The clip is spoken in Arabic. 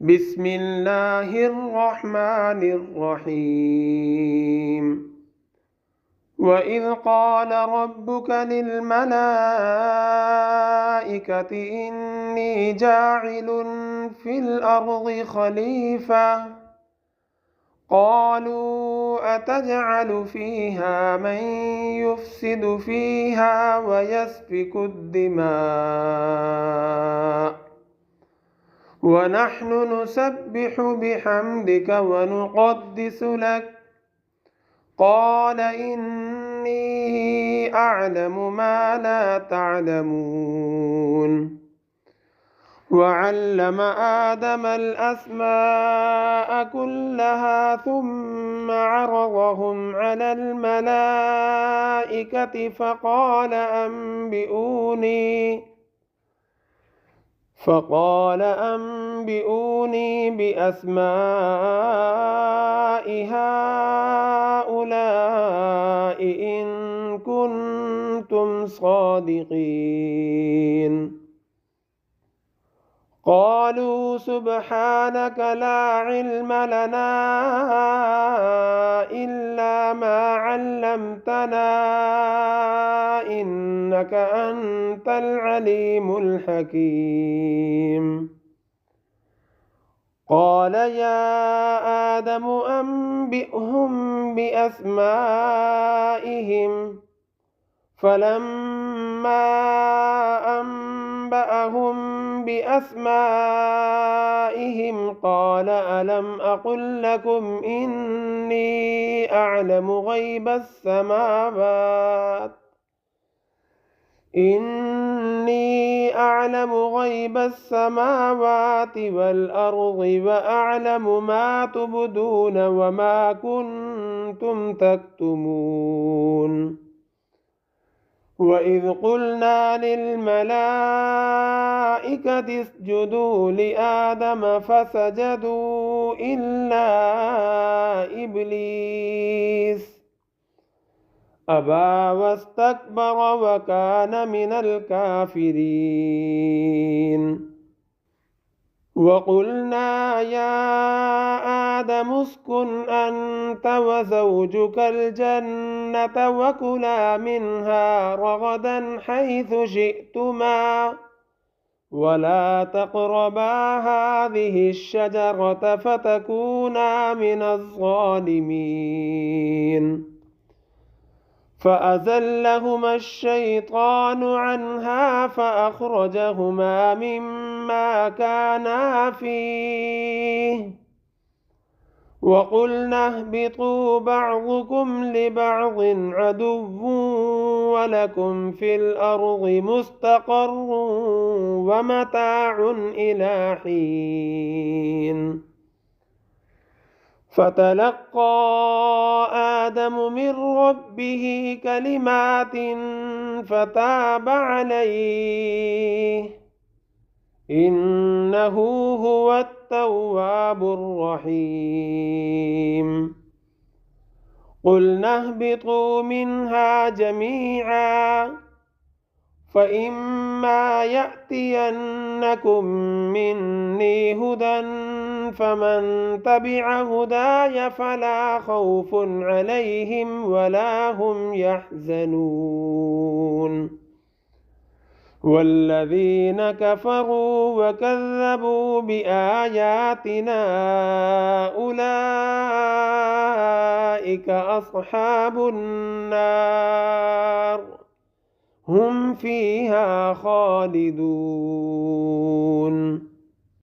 بسم الله الرحمن الرحيم وإذ قال ربك للملائكة إني جاعل في الأرض خليفة قالوا أتجعل فيها من يفسد فيها ويسفك الدماء ونحن نسبح بحمدك ونقدس لك قال إني أعلم ما لا تعلمون وعلم آدم الأسماء كلها ثم عرضهم على الملائكة فقال أنبئوني بأسماء هؤلاء إن كنتم صادقين قالوا سبحانك لا علم لنا إلا ما علمتنا إنك أنت العليم الحكيم قال يا آدم أنبئهم بأسمائهم فلما أنبأهم بأسمائهم قال ألم أقل لكم إني أعلم غيب السماوات والأرض وأعلم ما تبدون وما كنتم تكتمون وإذ قلنا للملائكة اسجدوا لآدم فسجدوا إلا إبليس أبى واستكبر وكان من الكافرين وقلنا يا آدم اسكن أنت وزوجك الجنة وكلا منها رغدا حيث شئتما ولا تقربا هذه الشجرة فتكونا من الظالمين فأزلهما الشيطان عنها فأخرجهما مما كانا فيه وقلنا اهبطوا بعضكم لبعض عدو ولكم في الأرض مستقر ومتاع إلى حين فتلقى آدم من ربه كلمات فتاب عليه إنه هو التواب الرحيم قلنا اهبطوا منها جميعا فإما يأتينكم مني هدى فمن تبع هداي فلا خوف عليهم ولا هم يحزنون والذين كفروا وكذبوا بآياتنا أولئك أصحاب النار هم فيها خالدون